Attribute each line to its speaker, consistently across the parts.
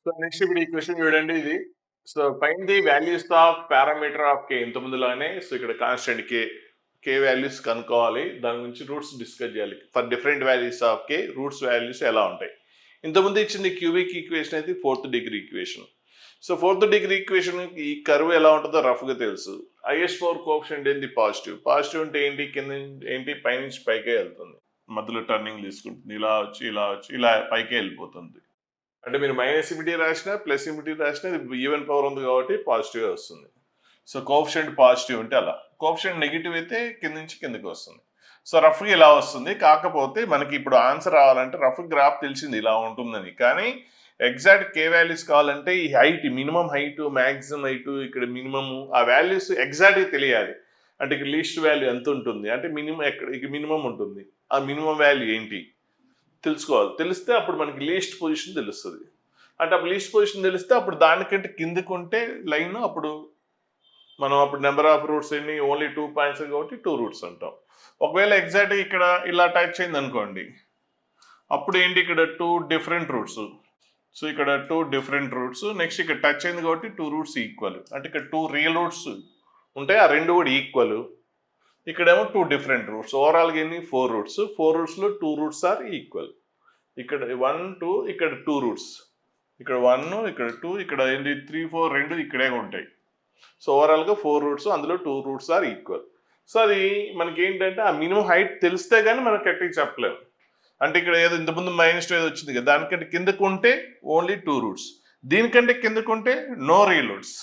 Speaker 1: So next ఇప్పుడు ఈ question చూడండి ఇది. So find the values of parameter of K ఇంతకుముందులానే సో ఇక్కడ కాన్స్టెంట్ కే వాల్యూస్ కనుక్కోవాలి. దాని గురించి రూట్స్ డిస్కస్ చేయాలి. For different values of K roots values ఎలా ఉంటాయి. ఇంతకుముందు ఇచ్చింది క్యూబిక్ ఈక్వేషన్ అయితే fourth degree equation. So fourth degree equation ఈ కర్వ్ ఎలా ఉంటుందో రఫ్గా తెలుసు. IS4 కోఎఫిషియంట్ ఏంటి పాజిటివ్. పాజిటివ్ అంటే ఏంటి కింద ఏంటి పైనుంచి పైకే వెళ్తుంది. మధ్యలో టర్నింగ్ తీసుకుంటుంది. ఇలా వచ్చి ఇలా వచ్చి ఇలా పైకే వెళ్ళిపోతుంది. అంటే మీరు మైనస్ ఇమిటీ రాసినా ప్లస్ ఇమిటీ రాసినా ఈవెన్ పవర్ ఉంది కాబట్టి పాజిటివ్ వస్తుంది. సో కోఎఫిషియంట్ పాజిటివ్ అంటే అలా, కోఎఫిషియంట్ నెగిటివ్ అయితే కింద నుంచి కిందకి వస్తుంది. సో రఫ్గా ఇలా వస్తుంది. కాకపోతే మనకి ఇప్పుడు ఆన్సర్ రావాలంటే రఫ్ గ్రాఫ్ తెలిసింది ఇలా ఉంటుందని, కానీ ఎగ్జాక్ట్ కే వాల్యూస్ కావాలంటే ఈ height, minimum height, maximum height, ఇక్కడ మినిమమ్ ఆ వాల్యూస్ ఎగ్జాక్ట్గా తెలియాలి. అంటే ఇక్కడ లీస్ట్ వాల్యూ ఎంత ఉంటుంది, అంటే మినిమం ఎక్కడ ఇక మినిమం ఉంటుంది, ఆ మినిమం వాల్యూ ఏంటి తెలుసుకోవాలి. తెలిస్తే అప్పుడు మనకి లీస్ట్ పొజిషన్ తెలుస్తుంది. అంటే అప్పుడు లీస్ట్ పొజిషన్ తెలిస్తే అప్పుడు దానికంటే కిందకు ఉంటే లైన్, అప్పుడు మనం అప్పుడు నెంబర్ ఆఫ్ రూట్స్ ఎన్ని, ఓన్లీ 2 పాయింట్స్ కాబట్టి 2 రూట్స్ అంటాం. ఒకవేళ ఎగ్జాక్ట్ ఇక్కడ ఇలా టచ్ అయింది అనుకోండి, అప్పుడు ఏంటి ఇక్కడ 2 డిఫరెంట్ రూట్స్. సో ఇక్కడ 2 డిఫరెంట్ రూట్స్. నెక్స్ట్ ఇక్కడ టచ్ అయింది కాబట్టి 2 రూట్స్ ఈక్వల్. అంటే ఇక్కడ 2 రియల్ రూట్స్ ఉంటాయి, ఆ రెండు కూడా ఈక్వల్. ఇక్కడేమో 2 డిఫరెంట్ రూట్స్. ఓవరాల్గా ఎన్ని 4 రూట్స్. 4 రూట్స్లో 2 రూట్స్ ఆర్ ఈక్వల్. ఇక్కడ 1 2 ఇక్కడ 2 రూట్స్, ఇక్కడ 1 ఇక్కడ 2 ఇక్కడ ఏంటి 3 4 రెండు ఇక్కడే ఉంటాయి. సో ఓవరాల్గా 4 రూట్స్, అందులో 2 రూట్స్ ఆర్ ఈక్వల్. సో అది మనకి ఏంటంటే ఆ మినిమం హైట్ తెలిస్తే కానీ మనం కరెక్ట్గా చెప్పలేము. అంటే ఇక్కడ ఏదో ఇంతకుముందు -2 ఏదో వచ్చింది కదా, దానికంటే కిందకు ఉంటే ఓన్లీ 2 రూట్స్, దీనికంటే కిందకు ఉంటే నో రియల్ రూట్స్.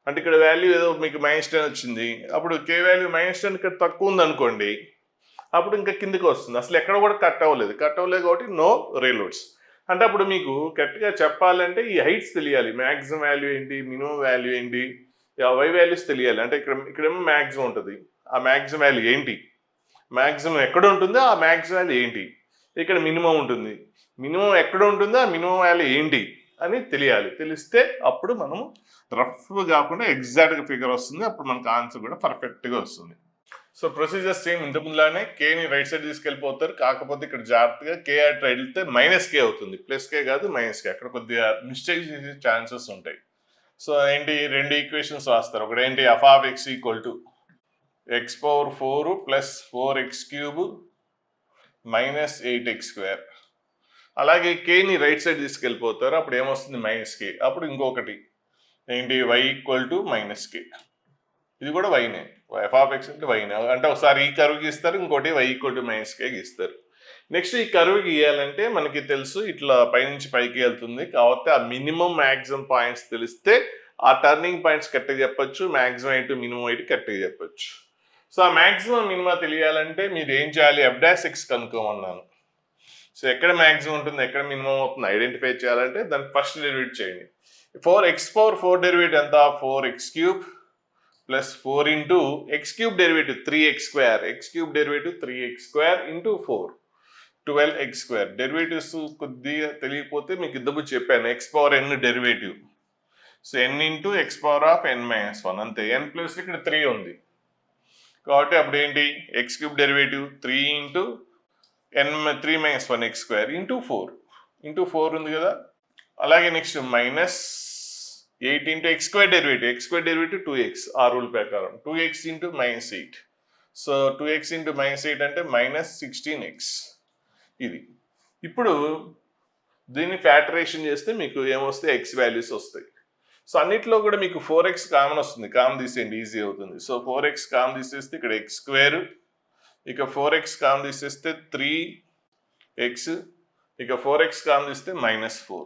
Speaker 1: అంటే ఇక్కడ వాల్యూ ఏదో మీకు -10 వచ్చింది, అప్పుడు కే వాల్యూ -10 ఇక్కడ తక్కువ ఉంది అనుకోండి, అప్పుడు ఇంకా కిందకి వస్తుంది. అసలు ఎక్కడ కూడా కట్ అవ్వలేదు కాబట్టి నో రియల్ రూట్స్. అంటే అప్పుడు మీకు కరెక్ట్గా చెప్పాలంటే ఈ హైట్స్ తెలియాలి. మ్యాక్సిమం వాల్యూ ఏంటి, మినిమం వాల్యూ ఏంటి, వై వాల్యూస్ తెలియాలి. అంటే ఇక్కడేమో మ్యాక్సిమం ఉంటుంది, ఆ మ్యాక్సిమం వాల్యూ ఏంటి, మ్యాక్సిమం ఎక్కడ ఉంటుందో ఆ మ్యాక్సిమం వాల్యూ ఏంటి, ఇక్కడ మినిమం ఉంటుంది, మినిమం ఎక్కడ ఉంటుందో ఆ మినిమం వాల్యూ ఏంటి అని తెలియాలి. తెలిస్తే అప్పుడు మనము రఫ్ కాకుండా ఎగ్జాక్ట్గా ఫిగర్ వస్తుంది. అప్పుడు మనకు ఆన్సర్ కూడా పర్ఫెక్ట్గా వస్తుంది. సో ప్రొసీజర్ సేమ్ ఇంతకుముందులానే కేని రైట్ సైడ్ తీసుకెళ్ళిపోతారు. కాకపోతే ఇక్కడ జాగ్రత్తగా కే అటు వెళ్తే -K అవుతుంది, +K కాదు -K. అక్కడ కొద్దిగా మిస్టేక్ చేసే ఛాన్సెస్ ఉంటాయి. సో ఏంటి, రెండు ఈక్వేషన్స్ రాస్తారు. ఒకటి ఏంటి f(x) = x⁴ + 4x³ - 8x². అలాగే కేని రైట్ సైడ్ తీసుకెళ్ళిపోతారు. అప్పుడు ఏమొస్తుంది -K. అప్పుడు ఇంకొకటి ఏంటి y = -K. ఇది కూడా వైనే, f(x) అంటే వైనే. అంటే ఒకసారి ఈ కర్వ్ గీస్తారు, ఇంకోటి y = -K గీస్తారు. నెక్స్ట్ ఈ కర్వ్ గీయాలంటే మనకి తెలుసు ఇట్లా పైనుంచి పైకి వెళ్తుంది. కాబట్టి ఆ మినిమం మ్యాక్సిమం పాయింట్స్ తెలిస్తే ఆ టర్నింగ్ పాయింట్స్ కరెక్ట్గా చెప్పొచ్చు, మ్యాక్సిమం హైట్ మినిమం హైట్ కరెక్ట్గా చెప్పొచ్చు. సో ఆ మ్యాక్సిమం మినిమం తెలియాలంటే మీరు ఏం చేయాలి, f'(x) కనుక్కోమన్నాను. సో ఎక్కడ మ్యాక్సిమం ఉంటుంది, ఎక్కడ మినిమం అవుతుంది ఐడెంటిఫై చేయాలంటే దాన్ని ఫస్ట్ డెరివేట్ చేయండి. 4x⁴ డెరివేట్ ఎంత, 4x³ + 4 into x³ derivative 3x², x³ derivative 3x² into 4 12x². Derivatives కొద్దిగా తెలియకపోతే మీకు ఇంతకు చెప్పాను, x⁴n derivative. So n into x⁴n-1 అంతే. n ప్లస్ ఇక్కడ 3 ఉంది కాబట్టి అప్పుడు ఏంటి x³ derivative 3 into n3 - 1 x² into 4 ఉంది కదా. అలాగే next -8 into x² derivative 2x, ఆ రూల్ ప్రకారం 2x into -8. So 2x into -8 అంటే -16x. ఇది ఇప్పుడు దీన్ని ఫ్యాక్టరేషన్ చేస్తే మీకు ఏమొస్తాయి, x వాల్యూస్ వస్తాయి. సో అన్నిట్లో కూడా మీకు 4x కామన్ వస్తుంది, కామన్ తీసేయండి ఈజీ అవుతుంది. సో 4x కామన్ తీసేస్తే ఇక్కడ x², ఇక 4x కామన్ తీసేస్తే 3x, ఇక 4x కామన్ తీస్తే -4.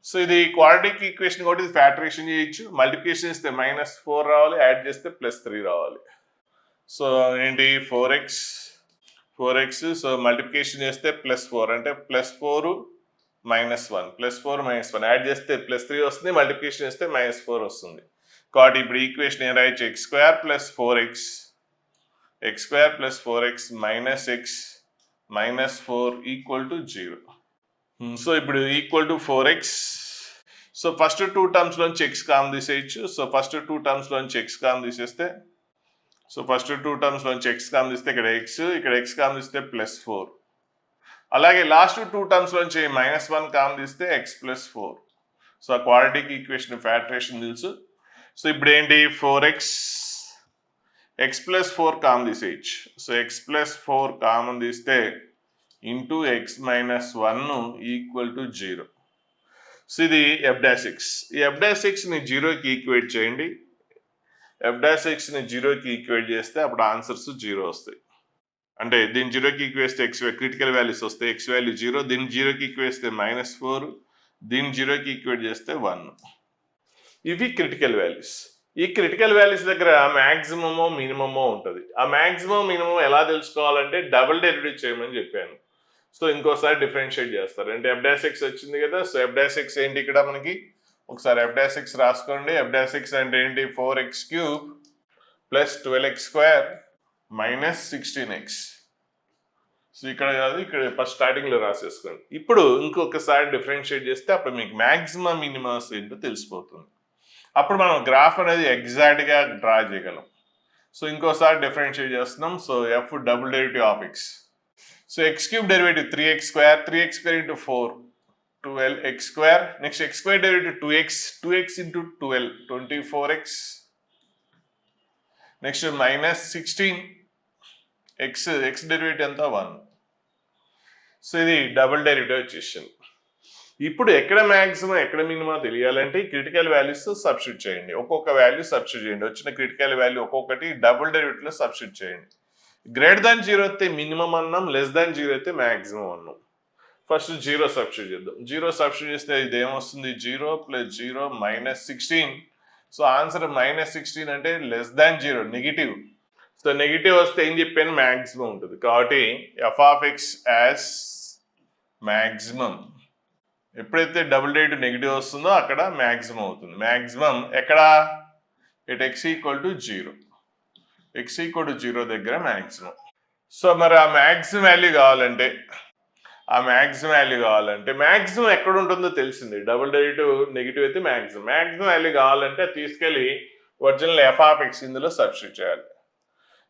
Speaker 1: సో ఇది క్వాడ్రాటిక్ ఈక్వేషన్ కాబట్టి ఇది ఫ్యాక్టరేషన్ చేయొచ్చు. మల్టిప్లికేషన్ చేస్తే -4 రావాలి, యాడ్ చేస్తే +3 రావాలి. సో ఏంటి 4x సో మల్టిప్లికేషన్ చేస్తే +4 అంటే +4 - 1 +4 - 1 యాడ్ చేస్తే +3 వస్తుంది, మల్టిప్లికేషన్ చేస్తే -4 వస్తుంది. కాబట్టి ఇప్పుడు ఈక్వేషన్ ఏం రాయొచ్చు, x² + 4x - x -4 = 0. సో ఇప్పుడు =4x. సో ఫస్ట్ 2 టర్మ్స్ లోంచి x కామన్ తీసేయచ్చు. సో ఫస్ట్ 2 టర్మ్స్ లోంచి x కామన్ తీసేస్తే, ఇక్కడ x కామన్ తీస్తే +4. అలాగే లాస్ట్ 2 టర్మ్స్ లోంచి -1 కామన్ తీస్తే x + 4. సో ఆ క్వాడ్రాటిక్ ఈక్వేషన్ ఫ్యాక్టరేషన్ తెలుసు. సో ఇప్పుడు ఏంటి 4x x ప్లస్ 4 కామన్ తీసేయచ్చు. సో x ప్లస్ 4 కామన్ తీస్తే into x minus 1 equal to 0. So ఇది f డాష్ x. ఈ f డాష్ xని 0కి ఈక్వేట్ చేయండి. f డాష్ xని 0కి ఈక్వేట్ చేస్తే అప్పుడు ఆన్సర్స్ 0 వస్తాయి. అంటే దీన్ని 0కి ఈక్వేస్తే x క్రిటికల్ వాల్యూస్ వస్తాయి. x వాల్యూ 0, దీన్ని 0కి ఈక్వేస్తే -4, దీన్ని 0కి ఈక్వేట్ చేస్తే 1. ఇవి క్రిటికల్ వాల్యూస్. ఈ క్రిటికల్ వాల్యూస్ దగ్గర మ్యాక్సిమమో మినిమమో ఉంటుంది. ఆ మ్యాక్సిమం మినిమం ఎలా తెలుసుకోవాలంటే డబుల్ డెరివేటివ్ చేయమని చెప్పాను. సో ఇంకోసారి డిఫరెన్షియేట్ చేస్తారు. అంటే f డాష్ x వచ్చింది కదా. సో f డాష్ x ఏంటి ఇక్కడ మనకి ఒకసారి f డాష్ x రాసుకోండి. f డాష్ x అంటే ఏంటి 4x³ plus 12x² minus 16x. So ఇక్కడ కాదు, ఇక్కడ ఫస్ట్ స్టార్టింగ్లో రాసేసుకోండి. ఇప్పుడు ఇంకొకసారి డిఫరెన్షియేట్ చేస్తే అప్పుడు మీకు మ్యాక్సిమం మినిమమ్స్ ఏంటో తెలిసిపోతుంది. అప్పుడు మనం గ్రాఫ్ అనేది ఎగ్జాక్ట్గా డ్రా చేయగలం. సో ఇంకోసారి డిఫరెన్షియేట్ చేస్తున్నాం. So f double derivative of x. So x³ derivative 3x², 3x² into 4 12x². Next x² derivative 2x, 2x into 12 24x. Next minus 16 x derivative ఎంత 1. సో ఇది డబుల్ డెరివేటివ్ వచ్చేసింది. ఇప్పుడు ఎక్కడ మ్యాక్సిమం ఎక్కడ minimum తెలియాలంటే critical values substitute చేయండి. ఒక్కొక్క value substitute చేయండి. వచ్చిన క్రిటికల్ వాల్యూ ఒక్కొక్కటి డబుల్ డెరివేటివ్లో సబ్స్టిట్యూట్ చేయండి. గ్రేటర్ దాన్ 0 అయితే మినిమం అన్నాం, లెస్ దాన్ 0 అయితే మ్యాక్సిమం అన్నాం. ఫస్ట్ 0 సబ్స్టిట్యూట్ చేద్దాం. 0 సబ్స్టిట్యూట్ చేస్తే ఇది ఏమొస్తుంది 0 ప్లస్ 0 మైనస్ 16. సో ఆన్సర్ -16 అంటే less than 0 negative. So negative వస్తే ఏం చెప్పాను మ్యాక్సిమం ఉంటుంది. కాబట్టి f of x as maximum. ఎప్పుడైతే డబుల్ డెరివేటివ్ నెగిటివ్ వస్తుందో అక్కడ మ్యాక్సిమం అవుతుంది. మ్యాక్సిమం ఎక్కడ at x equal to 0. x equal to 0 దగ్గర మ్యాక్సిమం. సో మరి ఆ మ్యాక్సిమం వాల్యూ కావాలంటే మ్యాక్సిమం ఎక్కడ ఉంటుందో తెలిసింది. డబుల్ డెరివేటివ్ నెగిటివ్ అయితే మ్యాక్సిమం వాల్యూ కావాలంటే తీసుకెళ్ళి ఒరిజినల్ f ఆఫ్ x ఇందులో సబ్స్టిట్యూట్ చేయాలి.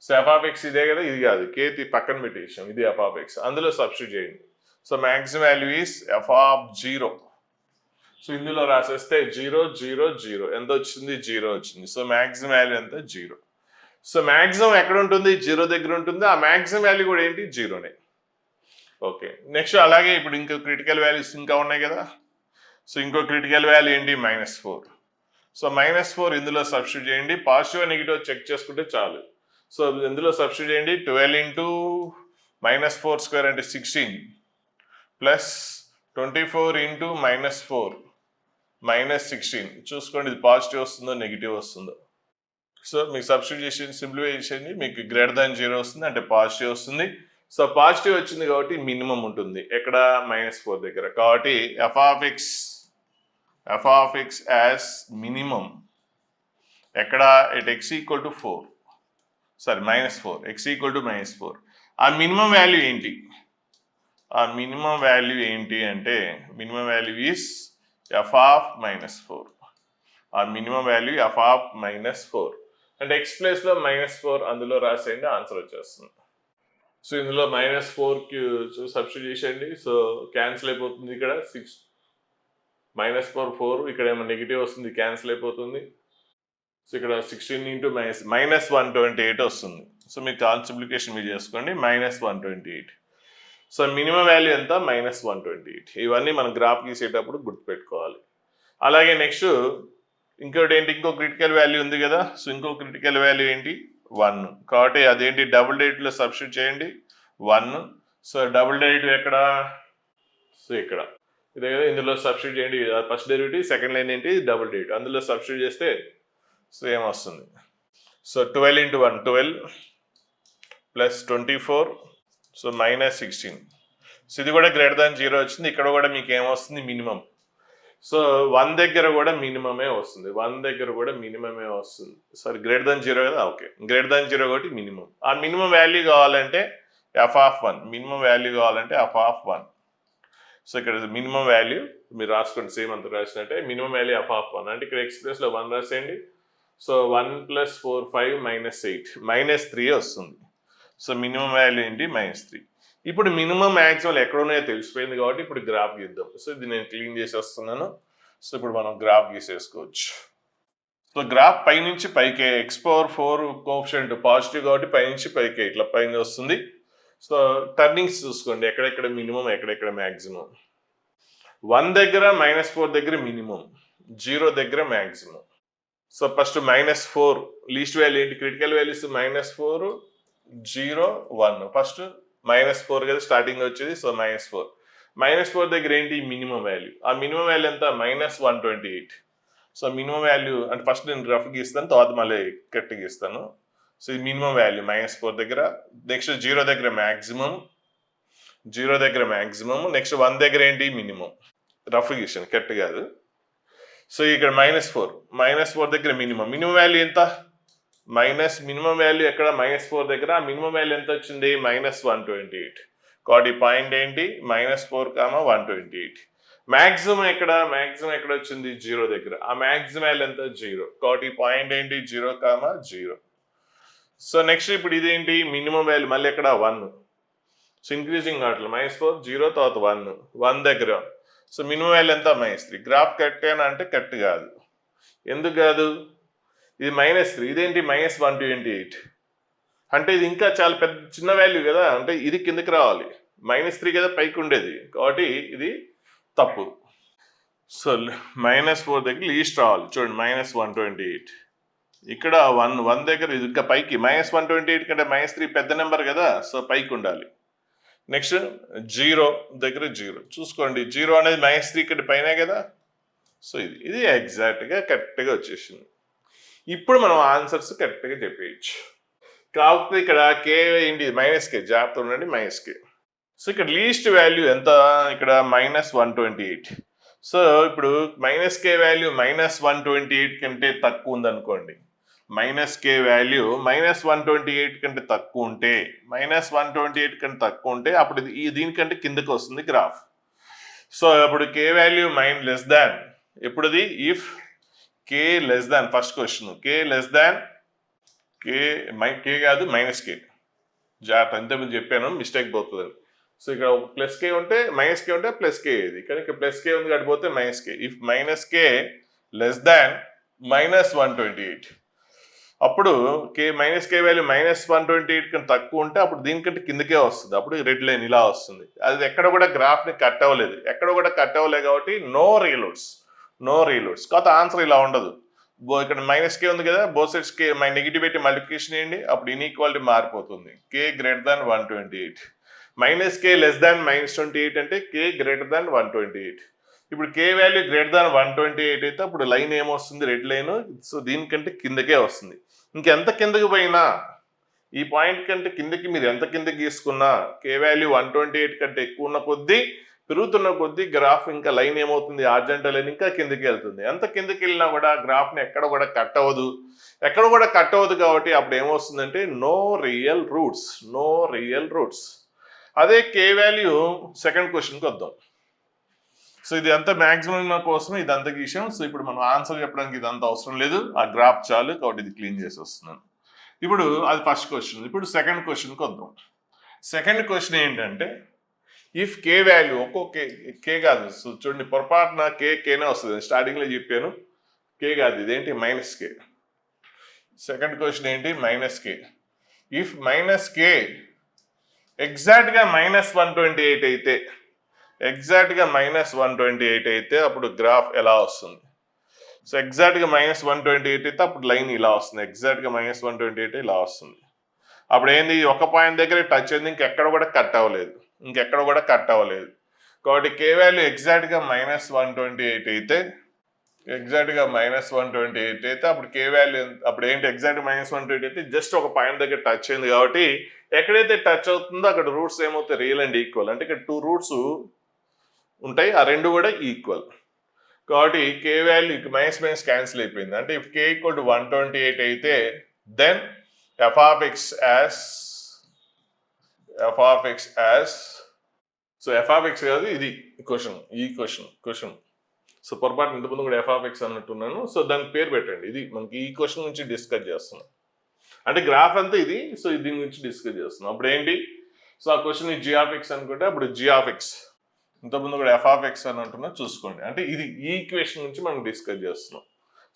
Speaker 1: సో f ఆఫ్ x ఇదే కదా, ఇది కాదు, కేతి పక్కన పెట్టేసాం, ఇది f ఆఫ్ x అందులో సబ్స్టిట్యూట్ చేయండి. So maximum value is f of 0. So ఇందులో రాసేస్తే 0 0 0 ఎంత వచ్చింది 0 వచ్చింది. సో మ్యాక్సిమం వాల్యూ ఎంత 0. సో మ్యాక్సిమం ఎక్కడ ఉంటుంది 0 దగ్గర ఉంటుంది. ఆ మ్యాక్సిమం వాల్యూ కూడా ఏంటి 0నే. ఓకే, నెక్స్ట్ అలాగే ఇప్పుడు ఇంకో క్రిటికల్ వాల్యూస్ ఇంకా ఉన్నాయి కదా. సో ఇంకో క్రిటికల్ వాల్యూ ఏంటి -4. సో -4 ఇందులో సబ్స్టిట్యూట్ చేయండి. పాజిటివ్ నెగిటివ్ చెక్ చేసుకుంటే చాలు. సో ఇందులో సబ్స్టిట్యూట్ చేయండి. 12 ఇంటూ -4² అంటే 16 ప్లస్ 24 ఇంటూ -4 -16. చూసుకోండి ఇది పాజిటివ్ వస్తుందో నెగిటివ్ వస్తుందో. సో మీకు సబ్స్టిట్యూట్ చేసి సింప్లిఫై చేసేయండి. మీకు గ్రేటర్ దాన్ 0 వస్తుంది అంటే పాజిటివ్ వస్తుంది. సో పాజిటివ్ వచ్చింది కాబట్టి మినిమం ఉంటుంది ఎక్కడ -4 దగ్గర. కాబట్టి f of x has minimum ఎక్కడ at x equal to 4 sorry -4 x equal to -4. ఆ మినిమం వాల్యూ ఏంటి? అంటే minimum value is f of -4. ఆ మినిమం వాల్యూ f ఆఫ్ -4 అంటే x ప్లేస్లో -4 అందులో రాసేయండి, ఆన్సర్ వచ్చేస్తుంది. సో ఇందులో -4కి సబ్స్టిట్యూట్ చేసేయండి. సో క్యాన్సిల్ అయిపోతుంది. ఇక్కడ 6 -4 4 ఇక్కడ ఏమో నెగిటివ్ వస్తుంది, క్యాన్సిల్ అయిపోతుంది. సో ఇక్కడ 16 ఇంటూ -128 వస్తుంది. సో మీకు కాన్సిప్లికేషన్ మీరు చేసుకోండి -128. సో మినిమం వాల్యూ ఎంత -128. ఇవన్నీ మనం గ్రాఫ్ గీసేటప్పుడు గుర్తుపెట్టుకోవాలి. అలాగే నెక్స్ట్ ఇంకోటి ఏంటి, ఇంకో క్రిటికల్ వాల్యూ ఉంది కదా. సో ఇంకో క్రిటికల్ వాల్యూ ఏంటి 1. కాబట్టి అదేంటి డబుల్ డెరివేటివ్లో సబ్స్టిట్యూట్ చేయండి 1. సో డబుల్ డెరివేటివ్ ఎక్కడ, సో ఇక్కడ ఇదే కదా, ఇందులో సబ్స్టిట్యూట్ చేయండి. ఫస్ట్ డెరివేటివ్, సెకండ్ లైన్ ఏంటి డబుల్ డెరివేటివ్, అందులో సబ్స్టిట్యూట్ చేస్తే సో ఏమొస్తుంది. So 12 into 1 12 plus 24 so -16. So ఇది కూడా గ్రేటర్ దాన్ 0 వచ్చింది. ఇక్కడ కూడా మీకు ఏమొస్తుంది మినిమం. సో 1 దగ్గర కూడా మినిమమే వస్తుంది. సారీ గ్రేటర్ దాన్ 0 కదా. ఓకే, గ్రేటర్ దాన్ 0 కాబట్టి మినిమం. ఆ మినిమం వాల్యూ కావాలంటే f of 1. f of 1. So ఇక్కడ మినిమం వాల్యూ మీరు రాసుకోండి, సేమ్ అంత రాసినట్టే. మినిమం వాల్యూ f ఆఫ్ 1 అంటే ఇక్కడ ఎక్స్ప్రెస్లో 1 రాసేయండి. సో 1 + 4 5 -8 -3 వస్తుంది. సో మినిమం వాల్యూ ఏంటి -3. ఇప్పుడు మినిమం మ్యాక్సిమం ఎక్కడ ఉన్నాయో తెలిసిపోయింది కాబట్టి ఇప్పుడు గ్రాఫ్ గీద్దాం. సో ఇది నేను క్లీన్ చేసి వస్తున్నాను. సో ఇప్పుడు మనం గ్రాఫ్ గీసేసుకోవచ్చు. సో గ్రాఫ్ పైనుంచి పైకే x⁴ కోఎఫిషియంట్ పాజిటివ్ కాబట్టి పైనుంచి పైకే ఇట్లా పైన వస్తుంది. సో టర్నింగ్స్ చూసుకోండి, ఎక్కడెక్కడ మినిమం ఎక్కడెక్కడ మ్యాక్సిమం. 1 దగ్గర -4 దగ్గర మినిమం, 0 దగ్గర maximum. So first -4 least value ఏంటి, క్రిటికల్ వాల్యూస్ -4 0 1. ఫస్ట్ -4 కదా స్టార్టింగ్ వచ్చేది. సో -4 దగ్గర ఏంటి మినిమం వాల్యూ, ఆ మినిమం వాల్యూ ఎంత -128. సో మినిమం వాల్యూ అంటే ఫస్ట్ నేను రఫ్ గీస్తాను, తర్వాత మళ్ళీ కరెక్ట్ గీస్తాను. సో ఈ మినిమం వాల్యూ -4 దగ్గర. నెక్స్ట్ 0 దగ్గర మ్యాక్సిమం, 0 దగ్గర మ్యాక్సిమం. నెక్స్ట్ 1 దగ్గర ఏంటి మినిమం, రఫ్ గీసాను కరెక్ట్ కాదు. సో ఇక్కడ -4 దగ్గర మినిమం వాల్యూ ఎంత, మినిమం వాల్యూ ఎక్కడ -4 దగ్గర, ఆ మినిమం వాల్యూ ఎంత వచ్చింది -128. కాబట్టి ఈ పాయింట్ ఏంటి -4, 128. మ్యాక్సిమం ఎక్కడ వచ్చింది 0 దగ్గర, ఆ మ్యాక్సిమం వాల్యూ ఎంత 0. కాబట్టి ఈ పాయింట్ ఏంటి 0, 0. సో నెక్స్ట్ ఇప్పుడు ఇదేంటి మినిమం వాల్యూ మళ్ళీ ఎక్కడ 1. సో ఇంక్రీజింగ్ ఆర్డర్ -4 0 తర్వాత 1 దగ్గర. సో మినిమం వాల్యూ ఎంత -3. గ్రాఫ్ కరెక్టేనా అంటే కరెక్ట్ కాదు. ఎందుకు కాదు, ఇది -3, ఇదేంటి -128. అంటే ఇది ఇంకా చాలా పెద్ద చిన్న వాల్యూ కదా, అంటే ఇది కిందకి రావాలి. -3 కదా పైకి ఉండేది, కాబట్టి ఇది తప్పు. సో -4 దగ్గర లీస్ట్ రావాలి. చూడండి -128. ఇక్కడ 1 దగ్గర ఇది ఇంకా పైకి, -128 కంటే -3 పెద్ద నెంబర్ కదా, సో పైకి ఉండాలి. నెక్స్ట్ 0 దగ్గర 0 చూసుకోండి, 0 అనేది -3 కంటే పైనే కదా. సో ఇది ఎగ్జాక్ట్గా కరెక్ట్గా వచ్చేసింది. ఇప్పుడు మనం ఆన్సర్స్ కరెక్ట్గా చెప్పేయచ్చు. కాకపోతే ఇక్కడ k ఏంటి -k, జాగ్రత్త ఉండండి -k. సో ఇక్కడ లీస్ట్ వాల్యూ ఎంత, ఇక్కడ -128. సో ఇప్పుడు -k వాల్యూ -128 కంటే తక్కువ ఉందనుకోండి, -k వాల్యూ -128 కంటే తక్కువ ఉంటే, -128 కంటే తక్కువ ఉంటే అప్పుడు దీనికంటే కిందకి వస్తుంది గ్రాఫ్. సో అప్పుడు k వాల్యూ లెస్ దాన్, ఎప్పుడుది if k less than, first question k less than, k కాదు -k, జాగ్రత్త ఇంతకుముందు చెప్పాను మిస్టేక్ పోతుంది. సో ఇక్కడ +k ఉంటే -k ఉంటే +k, ఇది కానీ ఇక్కడ +k ఉంది కడిపోతే -k. ఇఫ్ -k లెస్ దాన్ -128, అప్పుడు k వాల్యూ -128 కంటే తక్కువ ఉంటే అప్పుడు దీనికంటే కిందకే వస్తుంది. అప్పుడు రెడ్ లైన్ ఇలా వస్తుంది. అది ఎక్కడ కూడా గ్రాఫ్ని కట్ అవ్వలేదు, కాబట్టి నో రీలోడ్స్. కాకపోతే ఆన్సర్ ఇలా ఉండదు. ఇక్కడ -k ఉంది కదా, బోత్ సైడ్స్ k నెగిటివ్ పెట్టి మల్టిప్లికేషన్ చేయండి, అప్పుడు ఇన్ఈక్వాలిటీ మారిపోతుంది. k greater than 128. -k less దాన్ -28 అంటే k గ్రేటర్ దాన్ 128. ఇప్పుడు k వాల్యూ గ్రేటర్ దాన్ 128 అయితే అప్పుడు లైన్ ఏమొస్తుంది, రెడ్ లైన్. సో దీనికంటే కిందకే వస్తుంది. ఇంకెంత కిందకి పోయినా, ఈ పాయింట్ కంటే కిందకి మీరు ఎంత కిందకి తీసుకున్నా, k వాల్యూ 128 కంటే ఎక్కువ ఉన్న కొద్దీ, పెరుగుతున్న కొద్దీ గ్రాఫ్ ఇంకా లైన్ ఏమవుతుంది, హారిజాంటల్ లైన్ ఇంకా కిందకి వెళ్తుంది. ఎంత కిందకి వెళ్ళినా కూడా గ్రాఫ్ని ఎక్కడ కూడా కట్ అవ్వదు కాబట్టి అప్పుడు ఏమొస్తుందంటే నో రియల్ రూట్స్. అదే k వాల్యూ సెకండ్ క్వశ్చన్కి వద్దాం. సో ఇది అంతా మ్యాక్సిమం కోసం ఇదంతా గీసాం. సో ఇప్పుడు మనం ఆన్సర్ చెప్పడానికి ఇదంతా అవసరం లేదు, ఆ గ్రాఫ్ చాలు, కాబట్టి ఇది క్లీన్ చేసి వస్తున్నాను. ఇప్పుడు అది ఫస్ట్ క్వశ్చన్. ఇప్పుడు సెకండ్ క్వశ్చన్కి వద్దాం. సెకండ్ క్వశ్చన్ ఏంటంటే ఇఫ్ k వాల్యూ, ఒక్కొక్క k కాదు, సో చూడండి పొరపాటున kనే వస్తుంది, స్టార్టింగ్లో చెప్పాను k కాదు, ఇదేంటి -k. సెకండ్ క్వశ్చన్ ఏంటి -k. ఇఫ్ -k ఎగ్జాక్ట్గా -128 అయితే, అప్పుడు గ్రాఫ్ ఎలా వస్తుంది. సో ఎగ్జాక్ట్గా -128 అయితే అప్పుడు లైన్ ఇలా వస్తుంది, ఎగ్జాక్ట్గా -128 ఇలా వస్తుంది. అప్పుడు ఏంది, ఒక పాయింట్ దగ్గర టచ్ అయింది, ఇంకెక్కడ కూడా కట్ అవ్వలేదు. కాబట్టి k వాల్యూ ఎగ్జాక్ట్గా -128 అయితే, అప్పుడు k వాల్యూ అప్పుడు ఏంటి, ఎగ్జాక్ట్ -128 అయితే జస్ట్ ఒక పాయింట్ దగ్గర టచ్ అయింది కాబట్టి ఎక్కడైతే టచ్ అవుతుందో అక్కడ రూట్స్ ఏమవుతాయి, రియల్ అండ్ ఈక్వల్. అంటే ఇక్కడ 2 రూట్స్ ఉంటాయి, ఆ రెండు కూడా ఈక్వల్. కాబట్టి k వాల్యూ మైనస్ క్యాన్సిల్ అయిపోయింది. అంటే ఇఫ్ k = 128 అయితే then f of x as so f of x కాదు, ఇది క్వశ్చన్. సో పొరపాటు ఇంతకుముందు కూడా f of x అన్నట్టున్నాను. సో దానికి పేరు పెట్టండి. ఇది మనకి ఈ క్వశ్చన్ నుంచి డిస్కస్ చేస్తున్నాం. అంటే గ్రాఫ్ అంతా ఇది. సో దీని గురించి డిస్కస్ చేస్తున్నాం. అప్పుడు ఏంటి, సో ఆ క్వశ్చన్ g of x అనుకుంటే అప్పుడు g of x ఇంతకుముందు కూడా ఎఫ్ ఆఫ్ ఎక్స్ అని అంటున్నా చూసుకోండి. అంటే ఇది ఈ ఈక్వేషన్ నుంచి మనం డిస్కస్ చేస్తున్నాం.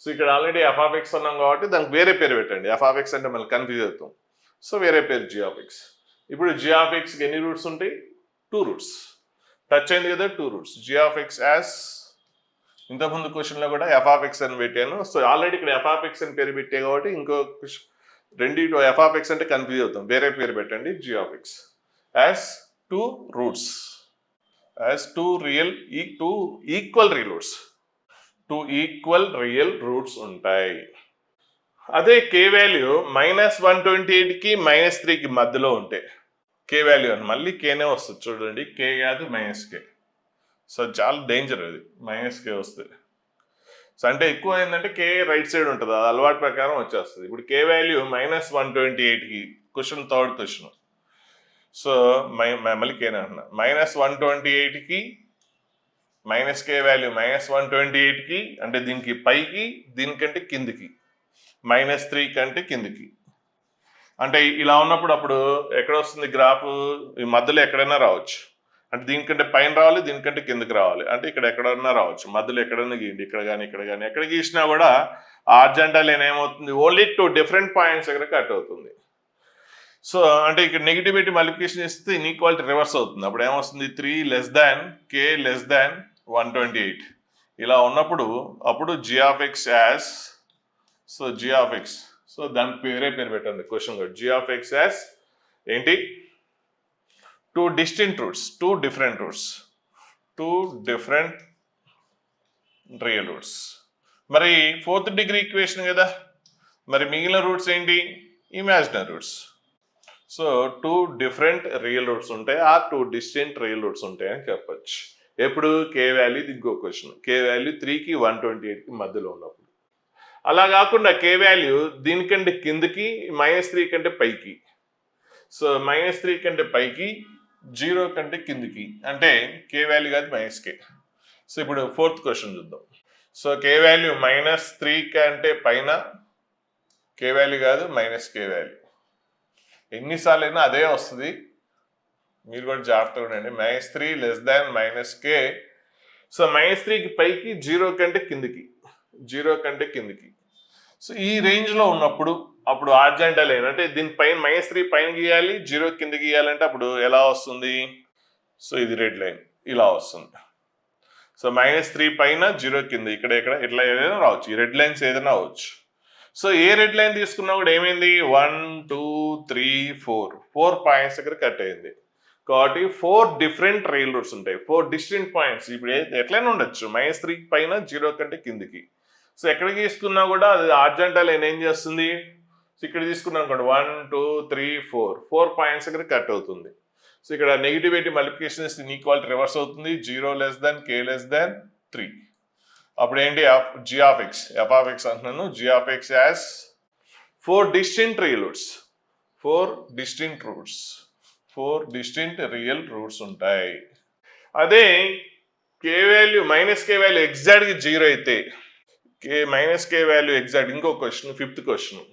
Speaker 1: సో ఇక్కడ ఆల్రెడీ ఎఫ్ ఆఫ్ ఎక్స్ అన్నాం కాబట్టి దానికి వేరే పేరు పెట్టండి. ఎఫ్ ఆఫ్ ఎక్స్ అంటే మళ్ళీ కన్ఫ్యూజ్ అవుతాం. సో వేరే పేరు జీ ఆఫ్ ఎక్స్. ఇప్పుడు జీ ఆఫ్ ఎక్స్కి ఎన్ని రూట్స్ ఉంటాయి? 2 రూట్స్. టచ్ అయింది కదా 2 roots. G of X as ఇంతకుముందు క్వశ్చన్లో కూడా ఎఫ్ ఆఫ్ ఎక్స్ అని పెట్టాను. సో ఆల్రెడీ ఇక్కడ ఎఫ్ ఆఫ్ ఎక్స్ అని పేరు పెట్టే కాబట్టి ఇంకో రెండింటిలో ఎఫ్ ఆఫ్ ఎక్స్ అంటే కన్ఫ్యూజ్ అవుతాం. వేరే పేరు పెట్టండి g of X as 2 roots. As 2 equal real roots. 2 equal real roots ఉంటాయి. అదే కే వాల్యూ -128కి -3కి మధ్యలో ఉంటాయి. కే వాల్యూ అని మళ్ళీ కేనే వస్తుంది చూడండి. కే కాదు -కే. సో చాలా డేంజర్ అది -కే వస్తుంది. సో అంటే ఎక్కువ ఏంటంటే కే రైట్ సైడ్ ఉంటుంది, అది అలవాటు ప్రకారం వచ్చేస్తుంది. ఇప్పుడు కే వాల్యూ -128కి క్వశ్చన్ థర్డ్ క్వశ్చన్. సో మళ్ళీ కేనే అంటున్నా. -128కి కే వాల్యూ -128కి అంటే దీనికి పైకి, దీనికంటే కిందికి, -3 కంటే కిందికి. అంటే ఇలా ఉన్నప్పుడు అప్పుడు ఎక్కడ వస్తుంది గ్రాఫ్? ఈ మధ్యలో ఎక్కడైనా రావచ్చు. అంటే దీనికంటే పైన రావాలి, దీనికంటే కిందకి రావాలి. అంటే ఇక్కడ ఎక్కడన్నా రావచ్చు, మధ్యలో ఎక్కడన్నా గీయండి, ఇక్కడ కానీ ఇక్కడ కానీ. ఎక్కడ గీసినా కూడా హారిజాంటల్ లైన్ ఏమవుతుంది? ఓన్లీ 2 డిఫరెంట్ పాయింట్స్ దగ్గర కట్ అవుతుంది. సో అంటే ఇక్కడ నెగిటివిటీ మల్టిప్లికేషన్ చేస్తే ఇన్ఈక్వాలిటీ రివర్స్ అవుతుంది. అప్పుడు ఏమొస్తుంది? 3 లెస్ దాన్ కే లెస్ దాన్ 128. ఇలా ఉన్నప్పుడు అప్పుడు G of X as, so G of X, so దానికి వేరే పేరు పెట్టండి క్వశ్చన్ కూడా. జీ ఆఫ్ ఎక్స్ యాజ్ ఏంటి? 2 distinct roots, 2 different roots, 2 different real roots. మరి 4th డిగ్రీ ఈక్వేషన్ కదా, మరి మిగిలిన రూట్స్ ఏంటి? Imaginary roots. So 2 different real roots ఉంటాయి, ఆ 2 డిస్టింక్ట్ రియల్ రూట్స్ ఉంటాయి అని చెప్పచ్చు. ఎప్పుడు? కే వాల్యూ ఇంకో క్వశ్చన్. కే వాల్యూ 3కి 128కి మధ్యలో ఉన్నప్పుడు. అలా కాకుండా కే వాల్యూ దీనికంటే కిందకి, -3 కంటే పైకి. సో -3 కంటే పైకి, 0 కంటే కిందికి, అంటే కే వాల్యూ కాదు -కే. సో ఇప్పుడు 4th క్వశ్చన్ చూద్దాం. సో కే వాల్యూ -3 కంటే పైన, కే వాల్యూ కాదు కే వాల్యూ. ఎన్నిసార్లు అయినా అదే వస్తుంది, మీరు కూడా జాగ్రత్తగా ఉండండి. -3 లెస్ దాన్ -కే. సో -3కి పైకి, 0 కంటే కిందికి, 0 కంటే కిందికి. సో ఈ రేంజ్లో ఉన్నప్పుడు అప్పుడు హారిజాంటల్ లైన్ అంటే దీనిపైన -3 పైన గీయాలి, 0 కింద గీయాలంటే అప్పుడు ఎలా వస్తుంది? సో ఇది రెడ్ లైన్ ఇలా వస్తుంది. సో -3 పైన, 0 కింద, ఇక్కడ ఇట్లా ఏదైనా రావచ్చు. ఈ రెడ్ లైన్స్ ఏదైనా అవ్వచ్చు. సో ఏ రెడ్ లైన్ తీసుకున్నా కూడా ఏమైంది? 1 2 3 4 పాయింట్స్ దగ్గర కట్ అయింది. కాబట్టి 4 డిఫరెంట్ రియల్ రూట్స్ ఉంటాయి, 4 డిస్టింక్ట్ పాయింట్స్. ఇప్పుడు ఎట్లయినా ఉండొచ్చు -3 పైన, 0 కంటే కిందికి. సో ఎక్కడ తీసుకున్నా కూడా అది హారిజాంటల్ లైన్ ఏం చేస్తుంది? ఇక్కడ తీసుకున్నాం అనుకోండి 1 2 3 4 పాయింట్స్ దగ్గర కట్ అవుతుంది. సో ఇక్కడ నెగిటివిటీ మల్టిప్లికేషన్ ఇస్తే ఇన్ఈక్వాలిటీ రివర్స్ అవుతుంది. 0 లెస్ దాన్ కే లెస్ దాన్ 3. అప్పుడు ఏంటి? G of X, F of X అంటున్నాను. G of X as 4 distinct real roots, 4 distinct roots, 4 distinct real roots ఉంటాయి. అదే కే వాల్యూ కే వాల్యూ ఎగ్జాక్ట్గా 0 అయితే, కే వాల్యూ ఎగ్జాక్ట్, ఇంకో question 5th question.